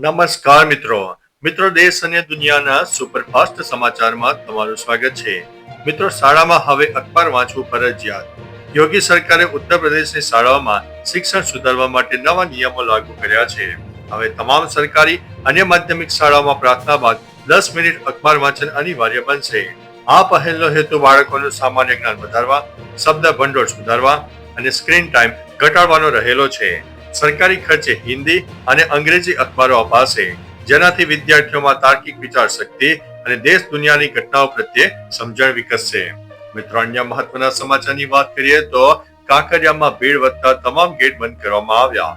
નમસ્કાર મિત્રો દેશ અને દુનિયાના સુપરફાસ્ટ સમાચારમાં તમારું સ્વાગત છે। મિત્રો, શાળામાં હવે અખબાર વાંચવું ફરજિયાત। યોગી સરકારે ઉત્તર પ્રદેશની શાળાઓમાં શિક્ષણ સુધારવા માટે નવા નિયમો લાગુ કર્યા છે। હવે તમામ સરકારી અને માધ્યમિક શાળાઓમાં પ્રાર્થના બાદ 10 મિનિટ અખબાર વાંચન અનિવાર્ય બનશે। આ પહેલનો હેતુ બાળકોનું સામાન્ય જ્ઞાન વધારવા, શબ્દ ભંડોળ સુધારવા અને સ્ક્રીન ટાઈમ ઘટાડવાનો રહેલો છે। સરકારી ખર્ચે હિન્દી અને અંગ્રેજી અખબારો અપાશે, જેનાથી વિદ્યાર્થીઓમાં તાર્કિક વિચાર શક્તિ અને દેશ દુનિયાની ઘટનાઓ પ્રત્યે સમજણ વિકસશે। મિત્રો, અન્ય મહત્વના સમાચારની વાત કરીએ તો કાંકરિયામાં ભીડ વધતા તમામ ગેટ બંધ કરવામાં આવ્યા।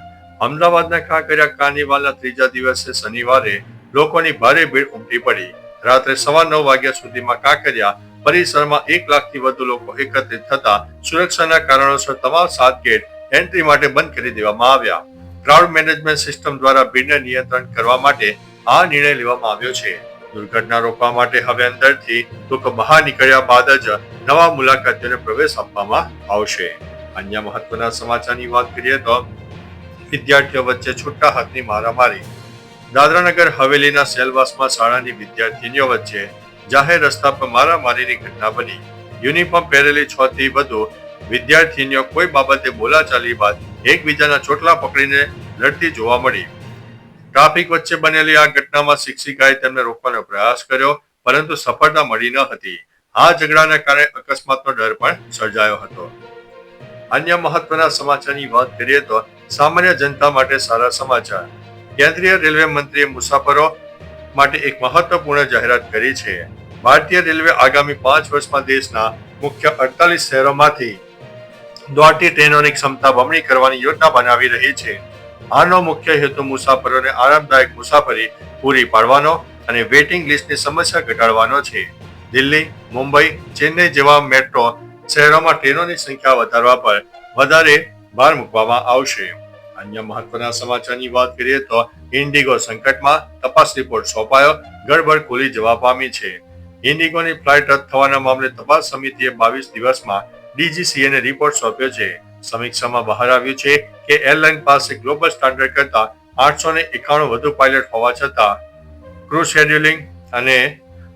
અમદાવાદના કાંકરિયા કાર્નિવાલના ત્રીજા દિવસે શનિવારે લોકોની ભારે ભીડ ઉમટી પડી। રાત્રે 9:15 વાગ્યા સુધીમાં કાંકરિયા પરિસરમાં 1 લાખથી વધુ લોકો એકત્રિત થતા સુરક્ષાના કારણોસર તમામ 7 ગેટ એન્ટ્રી માટે બંધ કરી દેવામાં આવ્યા। ક્રાઉડ મેનેજમેન્ટ સિસ્ટમ દ્વારા ભીડને નિયંત્રણ કરવા માટે આ નિર્ણય લેવામાં આવ્યો છે। દુર્ઘટના રોકવા માટે હવે અંદરથી લોકો બહાર નીકળ્યા બાદ જ નવા મુલાકાતીઓને પ્રવેશ આપવામાં આવશે। અન્ય મહત્વના સમાચારની વાત કરીએ તો વિદ્યાર્થીઓ વચ્ચે છૂટા હાથની મારામારી। દાદરાનગર હવેલીના સેલવાસમાં શાળાની વિદ્યાર્થીનીઓ વચ્ચે જાહેર રસ્તા પર મારામારીની ઘટના બની। યુનિફોર્મ પહેરેલી 6 થી વધુ વિદ્યાર્થીનીઓ કોઈ બાબતે બોલાચાલી બાદ એકબીજાના ચોટલા પકડીને લડતી જોવા મળી। ટ્રાફિક વચ્ચે બનેલી આ ઘટનામાં શિક્ષિકાએ તેમને રોકવાનો પ્રયાસ કર્યો, પરંતુ સફળતા મળી ન હતી। આ ઝઘડાના કારણે અકસ્માતનો ડર પણ સર્જાયો હતો। અન્ય મહત્વના સમાચારની વાત કરીએ તો સામાન્ય જનતા માટે સારા સમાચાર। કેન્દ્રીય રેલવે મંત્રીએ મુસાફરો માટે એક મહત્વપૂર્ણ જાહેરાત કરી છે। ભારતીય રેલવે આગામી 5 વર્ષમાં દેશના મુખ્ય 48 શહેરોમાંથી દોડતી ટ્રેનોની ક્ષમતા બમણી કરવાની યોજના બનાવી રહી છે। આનો મુખ્ય હેતુ મુસાફરોને આરામદાયક મુસાફરી પૂરી પાડવાનો અને વેઇટિંગ લિસ્ટની સમસ્યા ઘટાડવાનો છે। દિલ્હી, મુંબઈ, ચેન્નઈ જેવા મેટ્રો શહેરોમાં ટ્રેનોની સંખ્યા વધારવા પર વધારે ભાર મૂકવામાં આવશે। અન્ય મહત્વના સમાચારની વાત કરીએ તો ઇન્ડિગો સંકટમાં, તપાસ રિપોર્ટ સોંપાયો, ગડબડ ખુલી જવા પામી છે। ઇન્ડિગોની ફ્લાઇટ રદ થવાના મામલે તપાસ સમિતિએ 22 દિવસમાં ડીજીસીએને રિપોર્ટ સોંપ્યો છે। સમીક્ષામાં બહાર આવ્યું છે કે એરલાઇન પાસે ગ્લોબલ સ્ટાન્ડર્ડ કરતા 891 વધુ પાયલટ હોવા છતાં ક્રૂ શેડ્યુલિંગ અને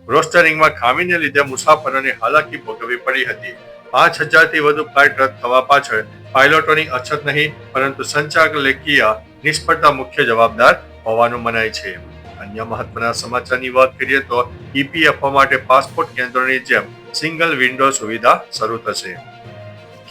રોસ્ટરિંગમાં ખામીને લીધે મુસાફરોને હાલાકી ભોગવવી પડી હતી। 5000 થી વધુ ફ્લાઇટ રદ થવા પાછળ પાયલોટોની અછત નહીં, પરંતુ સંચાલકીય નિષ્ફળતા મુખ્ય જવાબદાર હોવાનું મનાય છે। અન્ય મહત્વના સમાચારની વાત કરીએ તો ઈપીએફઓ માટે પાસપોર્ટ કેન્દ્રોની જેમ સિંગલ વિન્ડો સુવિધા શરૂ થશે।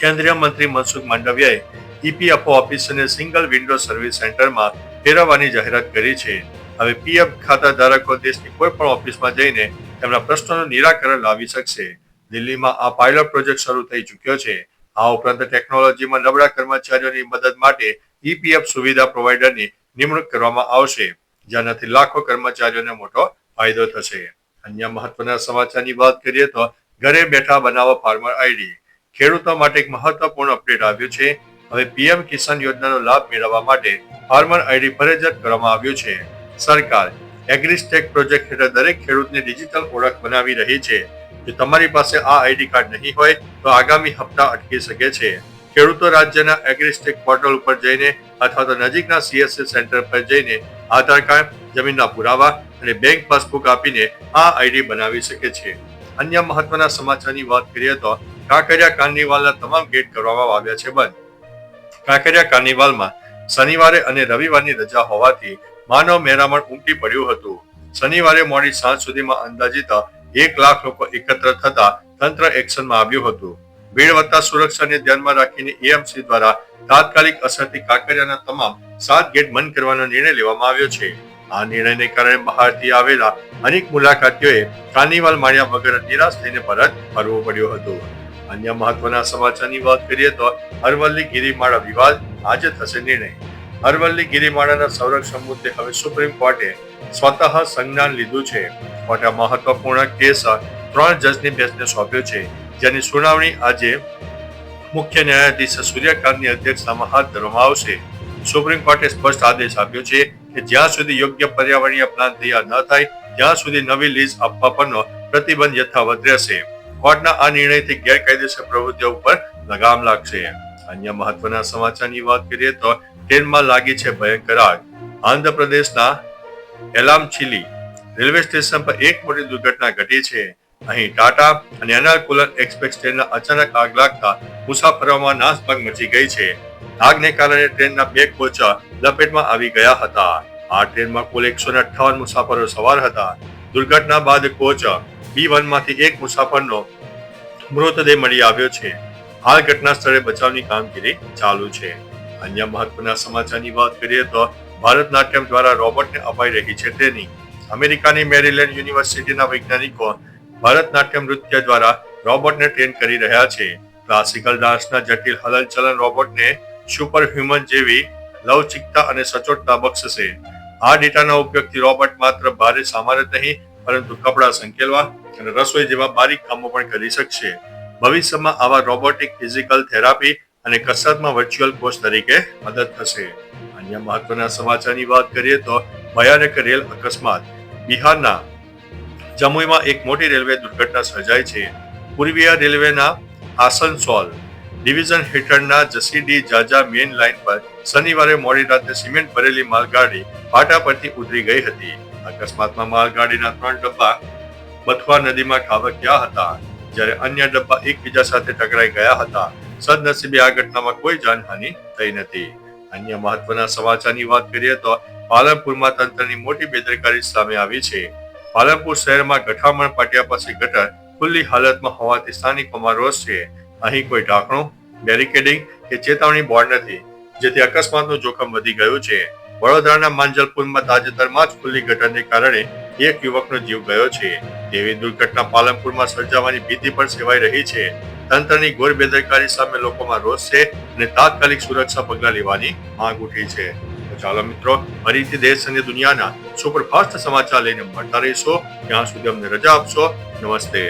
કેન્દ્રીય મંત્રી મનસુખ માંડવિયાએ ઈપીએફઓ ઓફિસને સિંગલ વિન્ડો સર્વિસ સેન્ટરમાં ફેરવવાની જાહેરાત કરી છે। હવે પીએફ ખાતા ધારકો દેશની કોઈ પણ ઓફિસમાં જઈને તેમના પ્રશ્નોનું નિરાકરણ લાવી શકશે। દિલ્હીમાં આ પાયલોટ પ્રોજેક્ટ શરૂ થઈ ચૂક્યો છે। આ ઉપરાંત ટેકનોલોજીમાં નબળા કર્મચારીઓની મદદ માટે ઈપીએફ સુવિધા પ્રોવાઇડરની નિમણૂક કરવામાં આવશે, જેનાથી લાખો કર્મચારીઓને મોટો ફાયદો થશે। અન્ય મહત્વના સમાચારની વાત કરીએ તો ઘરે બેઠા બનાવો ફાર્મર આઈડી। ખેડૂતો માટે એક મહત્વપૂર્ણ અપડેટ આવ્યું છે। હવે પીએમ કિસાન યોજનાનો લાભ મેળવવા માટે ફાર્મર આઈડી ફરજિયાત કરવામાં આવ્યું છે। સરકાર એગ્રીસ્ટેક પ્રોજેક્ટ હેઠળ દરેક ખેડૂતની ડિજિટલ ઓળખ બનાવી રહી છે। જો તમારી પાસે આ આઈડી કાર્ડ નહીં હોય તો આગામી હપ્તા અટકી શકે છે। ખેડૂતો રાજ્યના એગ્રીસ્ટેક પોર્ટલ ઉપર જઈને અથવા તો નજીકના સીએસસી સેન્ટર પર જઈને આધાર કાર્ડ, જમીનના પુરાવા અને બેંક પાસબુક આપીને આ આઈડી બનાવી શકે છે। અન્ય મહત્વના સમાચારની વાત કરીએ તો કાંકરિયા કાર્નિવાલના તમામ ગેટ કરવામાં આવ્યા છે બંધ। કાંકરિયા કાર્નિવાલમાં શનિવારે અને રવિવારની રજા હોવાથી માનવ મહેરામણ ઉમટી પડ્યું હતું। શનિવારે મોડી સાંજ સુધીમાં અંદાજિત 1 લાખ લોકો એકત્ર થતા તંત્ર એક્શનમાં આવ્યું હતું। ભીડ વધતા સુરક્ષાને ધ્યાનમાં રાખીને એએમસી દ્વારા તાત્કાલિક અસરથી કાંકરિયાના તમામ 7 ગેટ બંધ કરવાનો નિર્ણય લેવામાં આવ્યો છે। આ નિર્ણયને કારણે બહારથી આવેલા અનેક મુલાકાતીઓએ કાર્નિવાલ માણ્યા વગર નિરાશ થઈને પરત ફરવું પડ્યું હતું। અન્ય મહત્વના સમાચારની વાત કરીએ તો અરવલ્લી ગિરિમાળા વિવાદ, આજે થશે નિર્ણય। અરવલ્લી ગિરિમાળાના સંરક્ષણ મુદ્દે હવે સુપ્રીમ કોર્ટે સ્વતઃ સંજ્ઞાન લીધું છે। કોર્ટે મહત્વપૂર્ણ કેસ 3 જજની બેન્ચને સોંપ્યો છે, જેની સુનાવણી આજે મુખ્ય ન્યાયાધીશ સૂર્યકાંતની અધ્યક્ષતામાં હાથ ધરવામાં આવશે। સુપ્રીમ કોર્ટે સ્પષ્ટ આદેશ આપ્યો છે કે જ્યાં સુધી યોગ્ય પર્યાવરણીય પ્લાન તૈયાર ન થાય ત્યાં સુધી નવી લીઝ આપવા પરનો પ્રતિબંધ યથાવત રહેશે। કોર્ટના આ નિર્ણયથી ગેરકાયદેસર પ્રવૃત્તિઓ ઉપર લગામ લાગશે। અન્ય મહત્વના સમાચારની વાત કરીએ તો ટ્રેનમાં લાગી છે ભયંકર આગ। આંધ્રપ્રદેશના એલામચીલી રેલવે સ્ટેશન પર એક મોટી દુર્ઘટના ઘટી છે. અહીં ટાટા અને એર્નાકુલમ એક્સપ્રેસ ટ્રેનના અચાનક આગ લાગતા મુસાફરોમાં નાસભાગ મચી ગઈ છે. આગને કારણે ટ્રેનના 2 કોચ લપેટમાં આવી ગયા હતા. આ ટ્રેનમાં કુલ 158 મુસાફરો સવાર હતા. દુર્ઘટના બાદ કોચ B1 માંથી એક મુસાફરનો મૃતદેહ મળી આવ્યો છે. હાલ ઘટના સ્થળે બચાવની કામગીરી ચાલુ છે. અન્ય મહત્વના સમાચારની વાત કરીએ તો ભારતનાટ્યમ દ્વારા રોબોટને અપાઈ રહી છે ટ્રેનિંગ. અમેરિકાની મેરીલેન્ડ યુનિવર્સિટીના વૈજ્ઞાનિકો ભારતનાટ્યમ નૃત્ય દ્વારા રોબોટને ટ્રેન કરી રહ્યા છે. ક્લાસિકલ ડાન્સના જટિલ હલનચલન રોબોટને સુપર હ્યુમન જેવી લવચિકતા અને સચોટતા બક્ષશે. આ ડેટાના ઉપયોગથી રોબોટ માત્ર ભારે સામાન જ નહીં પરંતુ કપડાં સંકેલવા અને રસોઈ જેવા બારીક કામો પણ કરી શકશે. ભવિષ્યમાં આવા રોબોટિક ફિઝિકલ થેરાપી અને કસરતમાં વર્ચ્યુઅલ કોચ તરીકે મદદ થશે. અન્ય મહત્વના સમાચારની વાત કરીએ તો ભયાનક રેલ અકસ્માત. બિહારના જમુઈમાં એક મોટી રેલવે દુર્ઘટના સર્જાઈ છે. પૂર્વીય રેલવેના આસનસોલ ડિવિઝન હેઠળના જસીડી જાજા મેઇન લાઇન પર શનિવારે મોડી રાત્રે સિમેન્ટ ભરેલી માલગાડી પાટા પરથી ઉતરી ગઈ હતી. અકસ્માતમાં માલગાડીના 3 ડબ્બા બથવા નદીમાં ખાબક્યા હતા, જ્યારે અન્ય ડબ્બા એકબીજા સાથે ટકરાઈ ગયા હતા. સદનસીબે આ ઘટનામાં કોઈ જાનહાનિ થઈ નથી. અન્ય મહત્વના સમાચારની વાત કરીએ તો પાલનપુરમાં તંત્રની મોટી બેદરકારી સામે આવી છે. પાલનપુર શહેરમાં ગઠામણ પાટિયા પાસે ગટર ખુલ્લી હાલતમાં હોવાથી સ્થાનિકોમાં રોષ છે. અહીં કોઈ ઢાંકણું, બેરિકેડિંગ કે ચેતવણી બોર્ડ નથી, જેથી અકસ્માતનું જોખમ વધી ગયું છે. વડોદરાના માંજલપુરમાં તાજેતરમાં જ ખુલ્લી ગટરને કારણે એક યુવકનો જીવ ગયો છે. તેવી દુર્ઘટના પાલનપુરમાં સર્જાવાની ભીતિ પણ સેવાઈ રહી છે. તંત્રની ઘોર બેદરકારી સામે લોકોમાં રોષ છે અને તાત્કાલિક સુરક્ષા પગલાં લેવાની માંગ ઉઠી છે. તો ચાલો મિત્રો, ફરીથી દેશ અને દુનિયાના સુપરફાસ્ટ સમાચાર લઈને મળતા રહીશો. ત્યાં સુધી અમને રજા આપશો. નમસ્તે.